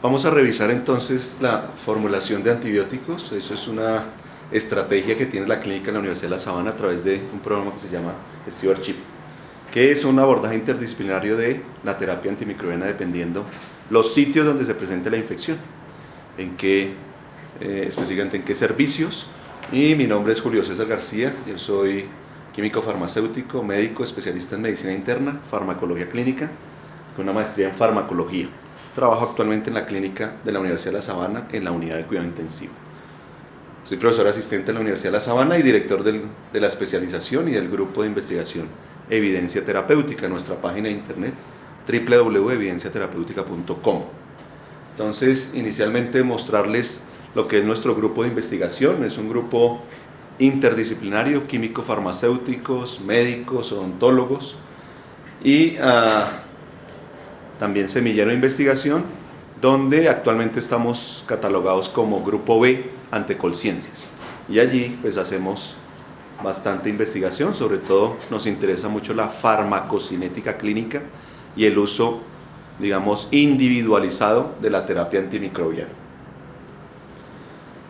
Vamos a revisar entonces la formulación de antibióticos. Eso es una estrategia que tiene la clínica en la Universidad de La Sabana a través de un programa que se llama Stewardship, que es un abordaje interdisciplinario de la terapia antimicrobiana dependiendo los sitios donde se presente la infección, específicamente en qué servicios. Y mi nombre es Julio César García, yo soy químico farmacéutico, médico, especialista en medicina interna, farmacología clínica, con una maestría en farmacología. Trabajo actualmente en la clínica de la Universidad de La Sabana en la unidad de cuidado intensivo. Soy profesor asistente en la Universidad de La Sabana y director de la especialización y del grupo de investigación Evidencia Terapéutica, nuestra página de internet www.evidenciaterapeutica.com. Entonces, inicialmente mostrarles lo que es nuestro grupo de investigación. Es un grupo interdisciplinario, químico-farmacéuticos, médicos, odontólogos y también semillero de investigación, donde actualmente estamos catalogados como Grupo B ante Colciencias. Y allí pues hacemos bastante investigación, sobre todo nos interesa mucho la farmacocinética clínica y el uso, digamos, individualizado de la terapia antimicrobiana.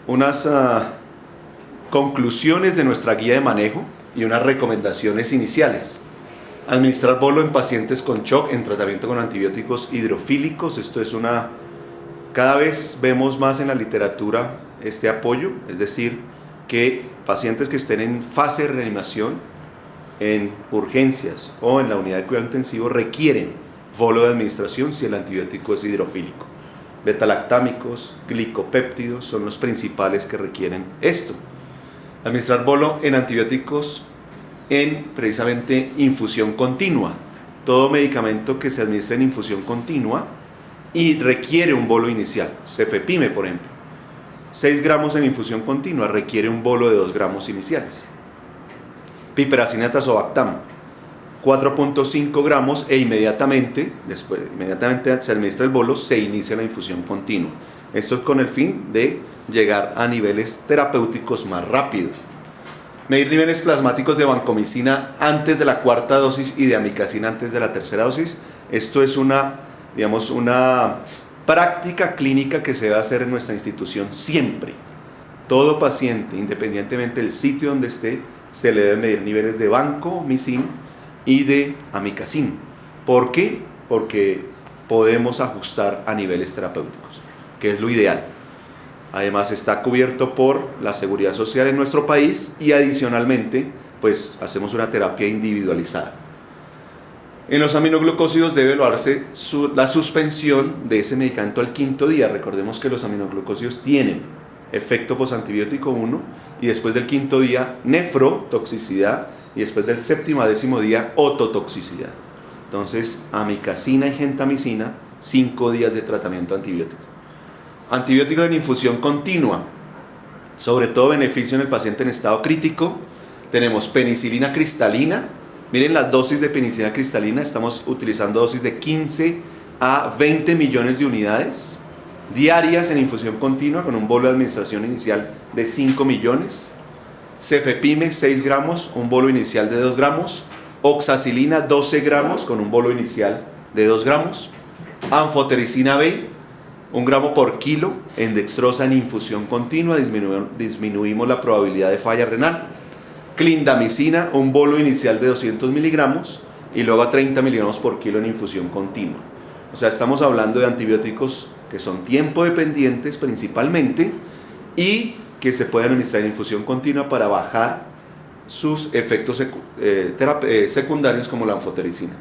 Unas conclusiones de nuestra guía de manejo y unas recomendaciones iniciales. Administrar bolo en pacientes con shock en tratamiento con antibióticos hidrofílicos. Esto es cada vez vemos más en la literatura este apoyo, es decir, que pacientes que estén en fase de reanimación, en urgencias o en la unidad de cuidado intensivo requieren bolo de administración si el antibiótico es hidrofílico. Betalactámicos, glicopéptidos son los principales que requieren esto. Administrar bolo en antibióticos en precisamente infusión continua. Todo medicamento que se administra en infusión continua y requiere un bolo inicial, cefepime por ejemplo, 6 gramos en infusión continua requiere un bolo de 2 gramos iniciales. Piperacina tazobactam, 4.5 gramos e inmediatamente se administra el bolo, se inicia la infusión continua. Esto es con el fin de llegar a niveles terapéuticos más rápidos. Medir niveles plasmáticos de vancomicina antes de la 4ª dosis y de amikacina antes de la 3ª dosis. Esto es una práctica clínica que se debe hacer en nuestra institución siempre. Todo paciente, independientemente del sitio donde esté, se le deben medir niveles de vancomicina y de amikacina. ¿Por qué? Porque podemos ajustar a niveles terapéuticos, que es lo ideal. Además está cubierto por la Seguridad Social en nuestro país y adicionalmente pues hacemos una terapia individualizada. En los aminoglucósidos debe evaluarse la suspensión de ese medicamento al 5º día. Recordemos que los aminoglucósidos tienen efecto posantibiótico 1 y después del 5º día nefrotoxicidad y después del 7º a 10º día ototoxicidad. Entonces amikacina y gentamicina, 5 días de tratamiento antibiótico. Antibióticos en infusión continua, sobre todo beneficio en el paciente en estado crítico. Tenemos penicilina cristalina. Miren las dosis de penicilina cristalina, estamos utilizando dosis de 15 a 20 millones de unidades diarias en infusión continua con un bolo de administración inicial de 5 millones. Cefepime 6 gramos, un bolo inicial de 2 gramos. Oxacilina 12 gramos con un bolo inicial de 2 gramos. Anfotericina B 1 gramo por kilo en dextrosa en infusión continua, disminuimos la probabilidad de falla renal. Clindamicina, un bolo inicial de 200 miligramos y luego a 30 miligramos por kilo en infusión continua. O sea, estamos hablando de antibióticos que son tiempo dependientes principalmente y que se pueden administrar en infusión continua para bajar sus efectos secundarios como la anfotericina.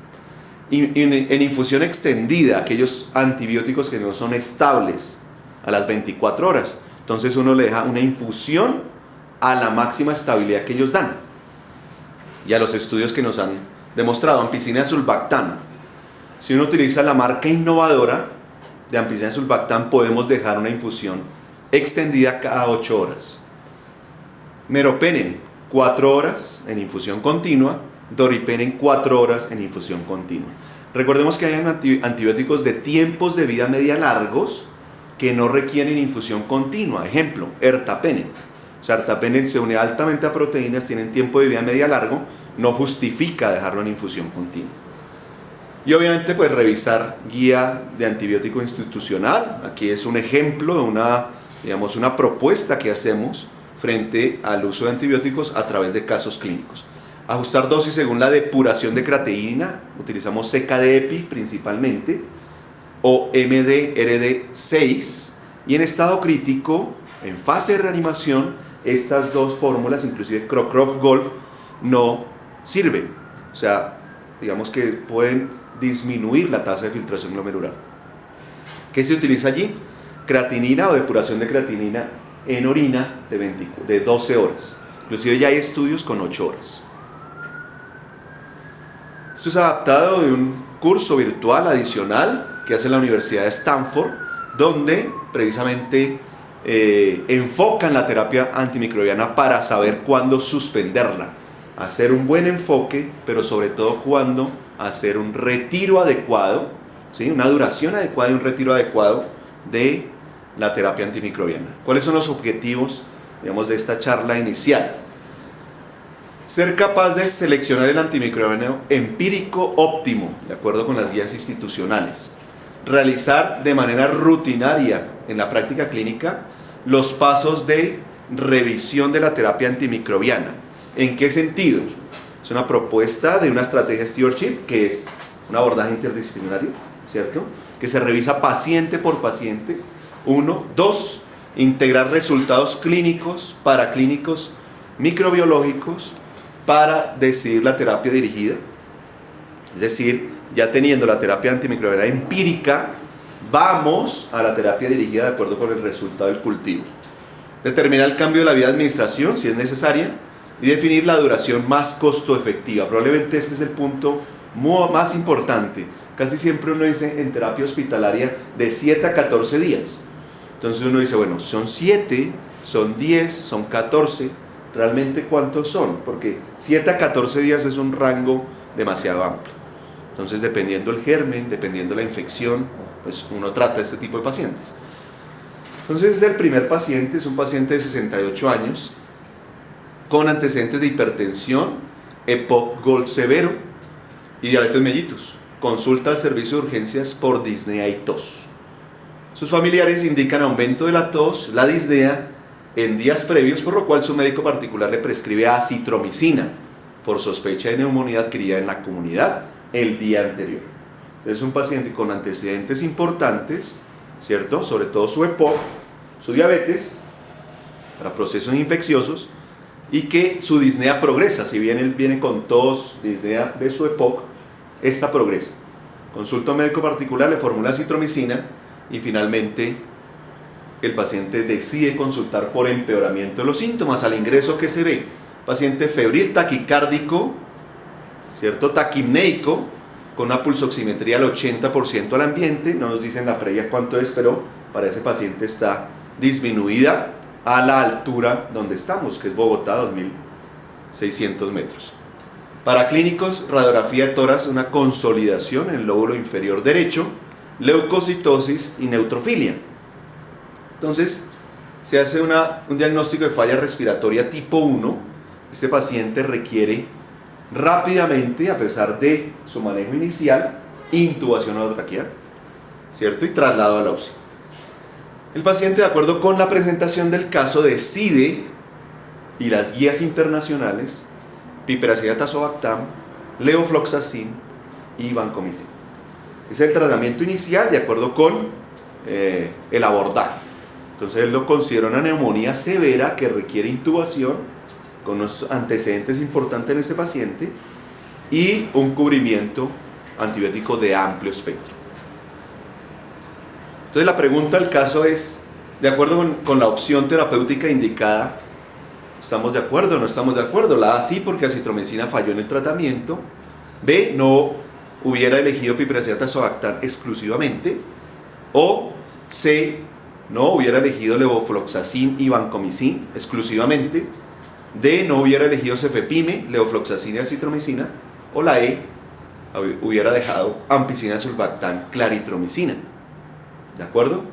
En infusión extendida, aquellos antibióticos que no son estables a las 24 horas. Entonces uno le deja una infusión a la máxima estabilidad que ellos dan. Y a los estudios que nos han demostrado, ampicina sulbactam. Si uno utiliza la marca innovadora de ampicina sulbactam, podemos dejar una infusión extendida cada 8 horas. Meropenem, 4 horas en infusión continua. Doripenem 4 horas en infusión continua. Recordemos que hay antibióticos de tiempos de vida media largos que no requieren infusión continua. Ejemplo, ertapenem. O sea, ertapenem se une altamente a proteínas, tienen tiempo de vida media largo, no justifica dejarlo en infusión continua. Y obviamente pues revisar guía de antibiótico institucional. Aquí es un ejemplo de una propuesta que hacemos frente al uso de antibióticos a través de casos clínicos. Ajustar dosis según la depuración de creatinina, utilizamos CKD-EPI principalmente, o MD-RD6, y en estado crítico, en fase de reanimación, estas dos fórmulas, inclusive Crocroft-Golf, no sirven. O sea, digamos que pueden disminuir la tasa de filtración glomerular. ¿Qué se utiliza allí? Creatinina o depuración de creatinina en orina de 12 horas. Inclusive ya hay estudios con 8 horas. Esto es adaptado de un curso virtual adicional que hace la Universidad de Stanford, donde precisamente enfocan la terapia antimicrobiana para saber cuándo suspenderla, hacer un buen enfoque, pero sobre todo cuándo hacer un retiro adecuado, ¿sí? Una duración adecuada y un retiro adecuado de la terapia antimicrobiana. ¿Cuáles son los objetivos, digamos, de esta charla inicial? Ser capaz de seleccionar el antimicrobiano empírico óptimo, de acuerdo con las guías institucionales. Realizar de manera rutinaria en la práctica clínica los pasos de revisión de la terapia antimicrobiana. ¿En qué sentido? Es una propuesta de una estrategia stewardship, que es un abordaje interdisciplinario, ¿cierto? Que se revisa paciente por paciente. 1. 2. Integrar resultados clínicos, paraclínicos, microbiológicos para decidir la terapia dirigida. Es decir, ya teniendo la terapia antimicrobiana empírica, vamos a la terapia dirigida de acuerdo con el resultado del cultivo. Determinar el cambio de la vía de administración, si es necesaria, y definir la duración más costo efectiva. Probablemente este es el punto más importante. Casi siempre uno dice en terapia hospitalaria de 7 a 14 días. Entonces uno dice, bueno, son 7, son 10, son 14. ¿Realmente cuántos son? Porque 7 a 14 días es un rango demasiado amplio. Entonces, dependiendo el germen, dependiendo la infección, pues uno trata este tipo de pacientes. Entonces, el primer paciente es un paciente de 68 años con antecedentes de hipertensión, EPOC Gold severo y diabetes mellitus. Consulta al servicio de urgencias por disnea y tos. Sus familiares indican aumento de la tos, la disnea en días previos, por lo cual su médico particular le prescribe acitromicina por sospecha de neumonía adquirida en la comunidad el día anterior. Es un paciente con antecedentes importantes, ¿cierto? Sobre todo su EPOC, su diabetes, para procesos infecciosos, y que su disnea progresa. Si bien él viene con tos, disnea de su EPOC, esta progresa. Consulta a un médico particular, le formula acitromicina y finalmente el paciente decide consultar por empeoramiento de los síntomas. Al ingreso, ¿qué se ve? Paciente febril, taquicárdico, ¿cierto? Taquimneico, con una pulsoximetría al 80% al ambiente. No nos dicen la previa cuánto es, pero para ese paciente está disminuida a la altura donde estamos, que es Bogotá, 2.600 metros. Para clínicos, radiografía de tórax, una consolidación en el lóbulo inferior derecho, leucocitosis y neutrofilia. Entonces, se hace un diagnóstico de falla respiratoria tipo 1. Este paciente requiere rápidamente, a pesar de su manejo inicial, intubación orotraqueal, ¿cierto? Y traslado a la UCI. El paciente, de acuerdo con la presentación del caso, decide, y las guías internacionales, piperacillina tazobactam, levofloxacin y vancomicin. Es el tratamiento inicial de acuerdo con el abordaje. Entonces él lo considera una neumonía severa que requiere intubación, con unos antecedentes importantes en este paciente, y un cubrimiento antibiótico de amplio espectro. Entonces la pregunta del caso es, de acuerdo con la opción terapéutica indicada, ¿estamos de acuerdo o no estamos de acuerdo? La A sí, porque acitromicina falló en el tratamiento. B, no hubiera elegido piperacillina tazobactam exclusivamente. O C, no hubiera elegido levofloxacin y vancomicin exclusivamente. D, no hubiera elegido cefepime, levofloxacina y acitromicina. O la E, hubiera dejado ampicilina, sulbactam, claritromicina. ¿De acuerdo?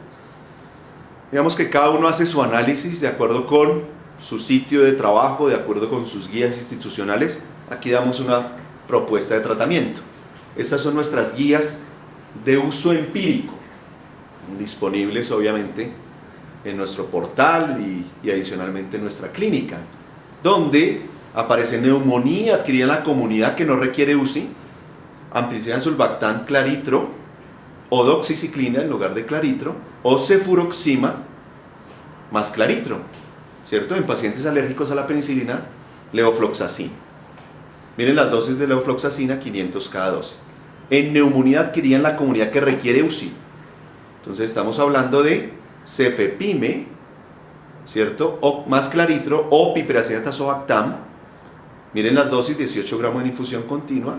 Digamos que cada uno hace su análisis de acuerdo con su sitio de trabajo, de acuerdo con sus guías institucionales. Aquí damos una propuesta de tratamiento. Estas son nuestras guías de uso empírico, disponibles obviamente en nuestro portal y adicionalmente en nuestra clínica, donde aparece neumonía adquirida en la comunidad que no requiere UCI, ampicilina sulbactam claritro, o doxiciclina en lugar de claritro, o cefuroxima más claritro, ¿cierto? En pacientes alérgicos a la penicilina, levofloxacina. Miren las dosis de levofloxacina, 500 cada dosis. En neumonía adquirida en la comunidad que requiere UCI. Entonces estamos hablando de cefepime, ¿cierto? O más claritro o piperacina tazobactam. Miren las dosis, 18 gramos en infusión continua,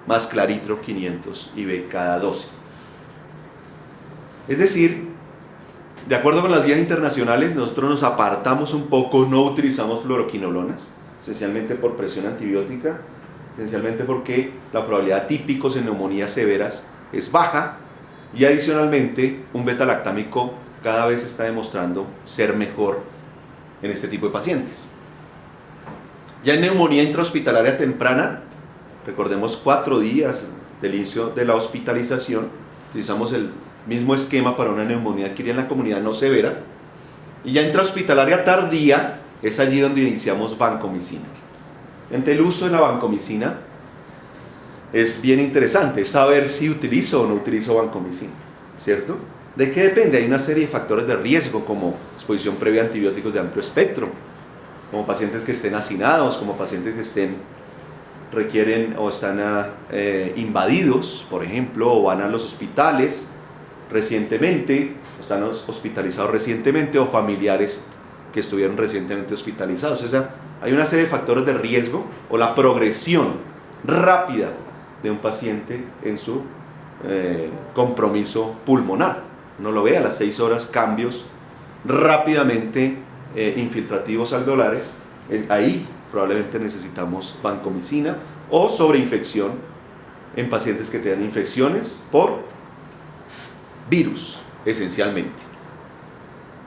más claritro 500 IV cada dosis. Es decir, de acuerdo con las guías internacionales, nosotros nos apartamos un poco, no utilizamos fluoroquinolonas, esencialmente por presión antibiótica, esencialmente porque la probabilidad de típicos en neumonías severas es baja, y adicionalmente un beta-lactámico cada vez está demostrando ser mejor en este tipo de pacientes. Ya en neumonía intrahospitalaria temprana, recordemos 4 días del inicio de la hospitalización, utilizamos el mismo esquema para una neumonía adquirida en la comunidad no severa, y ya intrahospitalaria tardía es allí donde iniciamos vancomicina. Entre el uso de la vancomicina es bien interesante saber si utilizo o no utilizo vancomicina, ¿cierto? ¿De qué depende? Hay una serie de factores de riesgo como exposición previa a antibióticos de amplio espectro, como pacientes que estén hacinados, como pacientes que requieren o están invadidos, por ejemplo, o van a los hospitales recientemente, están hospitalizados recientemente, o familiares que estuvieron recientemente hospitalizados. O sea, hay una serie de factores de riesgo o la progresión rápida de un paciente en su compromiso pulmonar. Uno lo ve a las 6 horas, cambios rápidamente infiltrativos alveolares. Ahí probablemente necesitamos vancomicina o sobreinfección en pacientes que tengan infecciones por virus, esencialmente.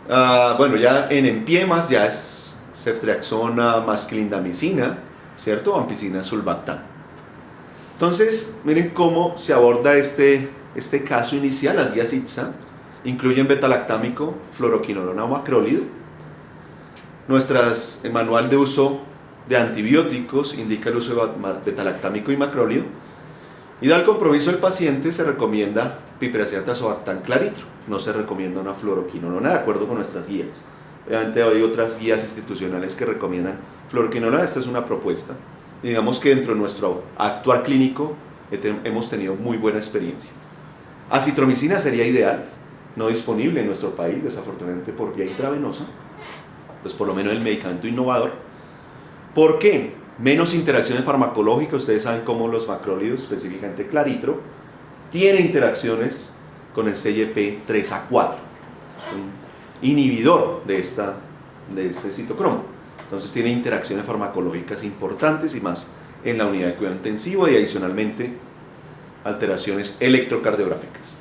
Bueno, ya en empiemas ya es ceftriaxona más clindamicina, ¿cierto? O ampicilina sulbactam. Entonces, miren cómo se aborda este caso inicial. Las guías ITSA incluyen beta-lactámico, fluoroquinolona o macrólido. El manual de uso de antibióticos indica el uso de beta-lactámico y macrólido. Y dado el compromiso del paciente, se recomienda piperacina tazobactam claritro. No se recomienda una fluoroquinolona de acuerdo con nuestras guías. Obviamente hay otras guías institucionales que recomiendan fluoroquinolona. Esta es una propuesta. Y digamos que dentro de nuestro actuar clínico hemos tenido muy buena experiencia. Acitromicina sería ideal, no disponible en nuestro país, desafortunadamente por vía intravenosa, pues por lo menos el medicamento innovador. ¿Por qué? Menos interacciones farmacológicas. Ustedes saben cómo los macrólidos, específicamente claritro, tiene interacciones con el CYP3A4. Es un inhibidor de este citocromo. Entonces tiene interacciones farmacológicas importantes y más en la unidad de cuidado intensivo, y adicionalmente alteraciones electrocardiográficas.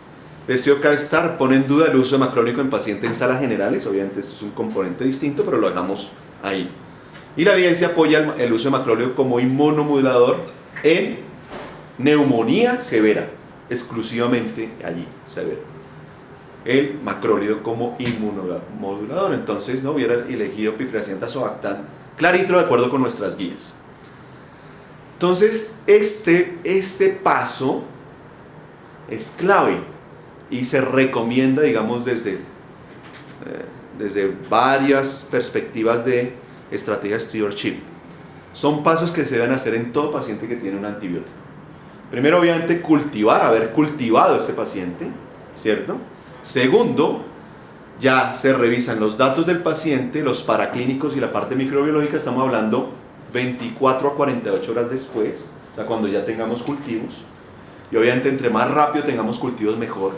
El estudio CAVSTAR pone en duda el uso de macrólido en pacientes en salas generales. Obviamente esto es un componente distinto, pero lo dejamos ahí. Y la evidencia apoya el uso de macrólido como inmunomodulador en neumonía severa, exclusivamente allí, severa. El macrólido como inmunomodulador. Entonces no hubiera elegido piperacina tazobactam claritro de acuerdo con nuestras guías. Entonces este paso es clave y se recomienda, digamos, desde varias perspectivas de estrategia stewardship. Son pasos que se deben hacer en todo paciente que tiene un antibiótico. Primero, obviamente, haber cultivado este paciente, ¿cierto? Segundo, ya se revisan los datos del paciente, los paraclínicos y la parte microbiológica. Estamos hablando 24 a 48 horas después, o sea, cuando ya tengamos cultivos. Y obviamente, entre más rápido tengamos cultivos, mejor.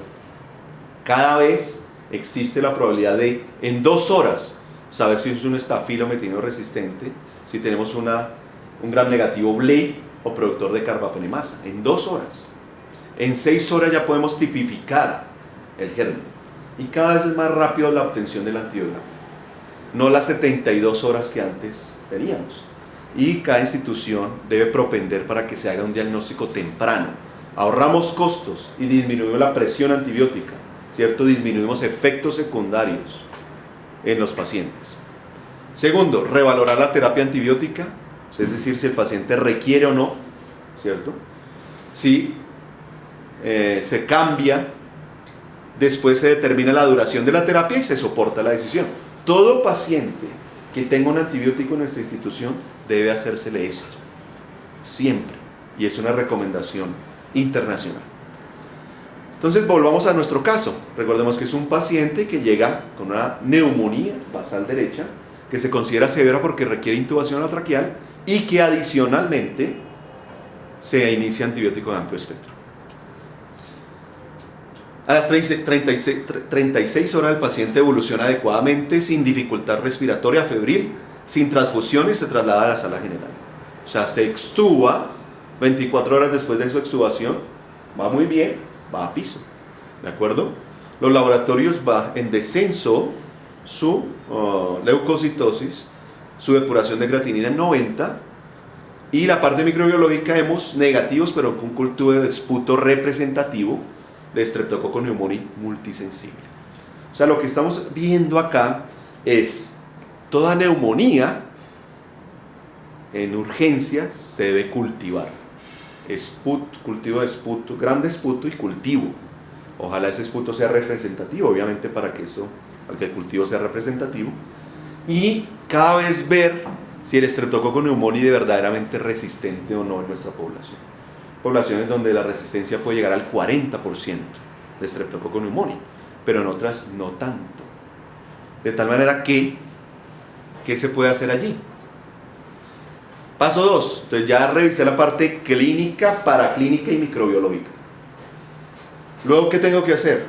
Cada vez existe la probabilidad de, en 2 horas, saber si es un estafilometilino resistente, si tenemos un gram negativo Blake o productor de carbapenemasa. En 2 horas. En 6 horas ya podemos tipificar el germen. Y cada vez es más rápido la obtención del antibiograma. No las 72 horas que antes teníamos. Y cada institución debe propender para que se haga un diagnóstico temprano. ahorramos costos y disminuimos la presión antibiótica, ¿cierto? Disminuimos efectos secundarios en los pacientes. Segundo, revalorar la terapia antibiótica, es decir, si el paciente requiere o no, ¿cierto? Si se cambia, después se determina la duración de la terapia y se soporta la decisión. Todo paciente que tenga un antibiótico en nuestra institución debe hacérsele esto, siempre, y es una recomendación internacional. Entonces volvamos a nuestro caso. Recordemos que es un paciente que llega con una neumonía basal derecha, que se considera severa porque requiere intubación traqueal y que adicionalmente se inicia antibiótico de amplio espectro. A las 36 horas el paciente evoluciona adecuadamente, sin dificultad respiratoria febril, sin transfusiones, se traslada a la sala general. O sea, se extuba 24 horas después de su extubación, va muy bien, va a piso, ¿de acuerdo? Los laboratorios va en descenso, su leucocitosis, su depuración de creatinina en 90, y la parte microbiológica vemos negativos, pero con cultivo de esputo representativo de Streptococcus pneumoniae multisensible. O sea, lo que estamos viendo acá es toda neumonía en urgencias se debe cultivar. Cultivo de esputo, grande esputo y cultivo. Ojalá ese esputo sea representativo, obviamente para que el cultivo sea representativo. Y cada vez ver si el Streptococcus pneumoniae es verdaderamente resistente o no en nuestra población. Poblaciones donde la resistencia puede llegar al 40% de Streptococcus pneumoniae, pero en otras no tanto. De tal manera que, ¿qué se puede hacer allí? Paso 2, entonces ya revisé la parte clínica, paraclínica y microbiológica. Luego, ¿qué tengo que hacer?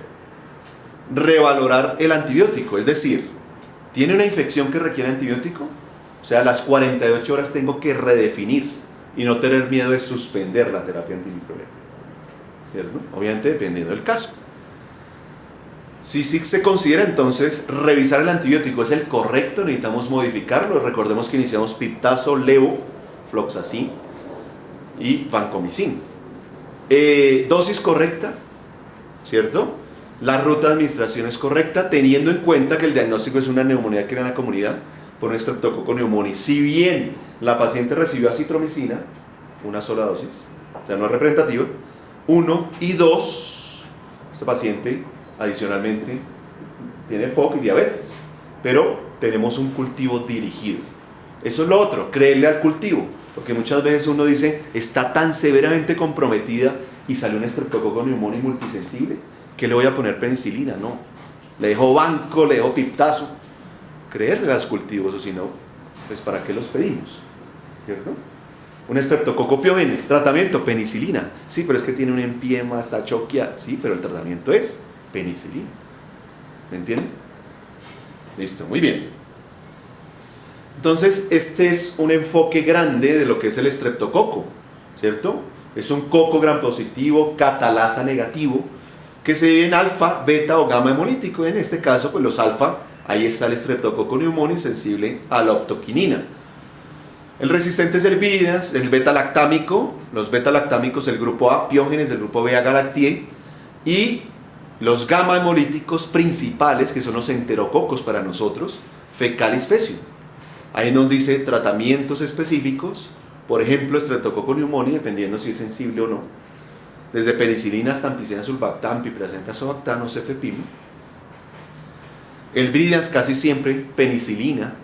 Revalorar el antibiótico, es decir, ¿tiene una infección que requiere antibiótico? O sea, a las 48 horas tengo que redefinir y no tener miedo de suspender la terapia antimicrobiana, ¿cierto? Obviamente dependiendo del caso. Si sí se considera entonces revisar el antibiótico es el correcto, necesitamos modificarlo. Recordemos que iniciamos piptazo, levofloxacin y vancomicin. Dosis correcta, ¿cierto? La ruta de administración es correcta, teniendo en cuenta que el diagnóstico es una neumonía que era en la comunidad por un Streptococcus pneumoniae. Si bien la paciente recibió acitromicina, una sola dosis, o sea, no es representativa, 1 y 2, este paciente adicionalmente tiene POC y diabetes, pero tenemos un cultivo dirigido. Eso es lo otro, creerle al cultivo, porque muchas veces uno dice, está tan severamente comprometida y salió un Streptococcus pneumoniae multisensible, que le voy a poner penicilina. No, le dejo banco, le dejo piptazo. Creerle a los cultivos, o si no, pues ¿para qué los pedimos? ¿Cierto? Un Streptococcus pyogenes, tratamiento, penicilina. Sí, pero es que tiene un empiema, está choqueada. Sí, pero el tratamiento es penicilina. ¿Me entienden? Listo, muy bien. Entonces, este es un enfoque grande de lo que es el estreptococo, ¿cierto? Es un coco gram positivo, catalasa negativo, que se divide en alfa, beta o gamma hemolítico. En este caso, pues los alfa, ahí está el Streptococcus pneumoniae sensible a la octoquinina. El resistente es el Viridians, el beta-lactámico, los beta-lactámicos del grupo A, piógenes del grupo B, Agalactiae, y los gamma hemolíticos principales, que son los enterococos para nosotros, Fecalis faecium. Ahí nos dice tratamientos específicos, por ejemplo, Streptococcus pneumoniae, dependiendo si es sensible o no, desde penicilina hasta ampicilina sulbactam, piperacillin azobactam o cefepime. El Viridians casi siempre penicilina,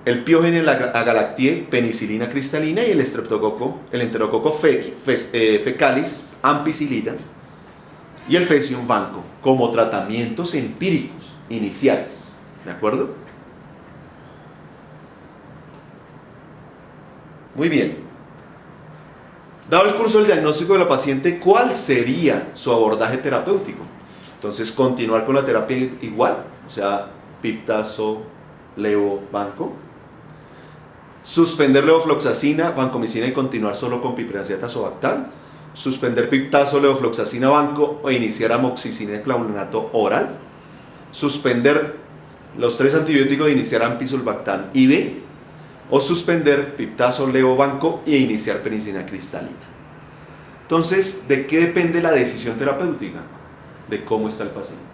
el piógene Agalactiae, penicilina cristalina, y el estreptococo, el enterococo fecalis, ampicilina, y el faecium banco, como tratamientos empíricos iniciales. ¿De acuerdo? Muy bien. Dado el curso del diagnóstico de la paciente, ¿cuál sería su abordaje terapéutico? Entonces, continuar con la terapia igual, o sea, piptazo, levo, banco. Suspender levofloxacina, vancomicina y continuar solo con piperacillin azobactam. Suspender piptazo, levofloxacina, banco o iniciar amoxicilina y clavulonato oral. Suspender los 3 antibióticos e iniciar ampicilbactam IV. O suspender piptazo, levo, banco e iniciar penicilina cristalina. Entonces, ¿de qué depende la decisión terapéutica? De cómo está el paciente.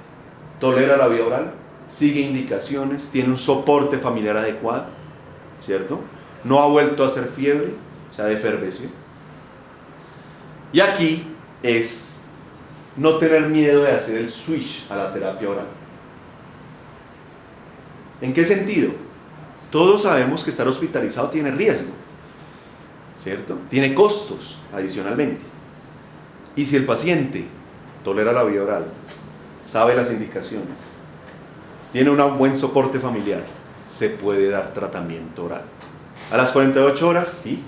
¿Tolera la vía oral? ¿Sigue indicaciones? ¿Tiene un soporte familiar adecuado? ¿Cierto? ¿No ha vuelto a hacer fiebre? O sea, deferveció. Y aquí es no tener miedo de hacer el switch a la terapia oral. ¿En qué sentido? Todos sabemos que estar hospitalizado tiene riesgo, ¿cierto? Tiene costos adicionalmente. Y si el paciente tolera la vía oral, sabe las indicaciones, tiene un buen soporte familiar, se puede dar tratamiento oral. A las 48 horas, sí,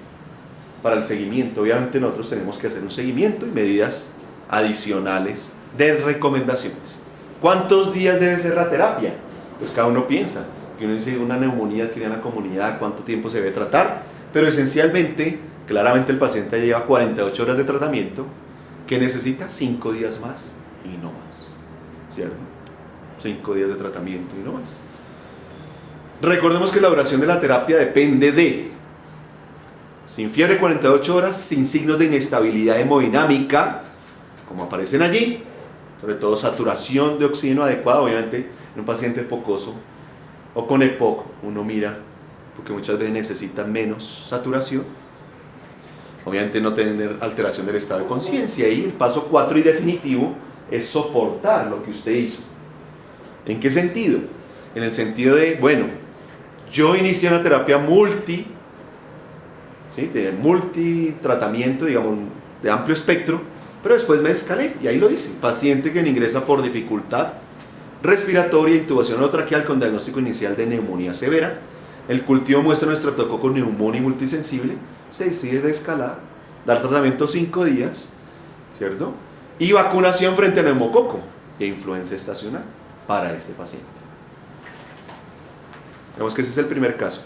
para el seguimiento. Obviamente nosotros tenemos que hacer un seguimiento y medidas adicionales de recomendaciones. ¿Cuántos días debe ser la terapia? Pues cada uno piensa, que uno dice una neumonía adquirida en la comunidad, ¿cuánto tiempo se debe tratar? Pero esencialmente, claramente el paciente lleva 48 horas de tratamiento, que necesita 5 días más y no más, ¿cierto? 5 días de tratamiento y no más. Recordemos que la duración de la terapia depende de sin fiebre 48 horas, sin signos de inestabilidad hemodinámica, como aparecen allí, sobre todo saturación de oxígeno adecuada, obviamente en un paciente pocoso o con EPOC uno mira, porque muchas veces necesita menos saturación, obviamente no tener alteración del estado de conciencia, y el paso 4 y definitivo es soportar lo que usted hizo. ¿En qué sentido? En el sentido de, bueno, yo inicié una terapia de multitratamiento, digamos, de amplio espectro, pero después me escalé, y ahí lo dice, paciente que ingresa por dificultad respiratoria, intubación orotraqueal con diagnóstico inicial de neumonía severa, el cultivo muestra un estreptococo neumonía multisensible, se decide de escalar, dar tratamiento 5 días, ¿cierto? Y vacunación frente al neumococo e influenza estacional para este paciente. Vemos que ese es el primer caso.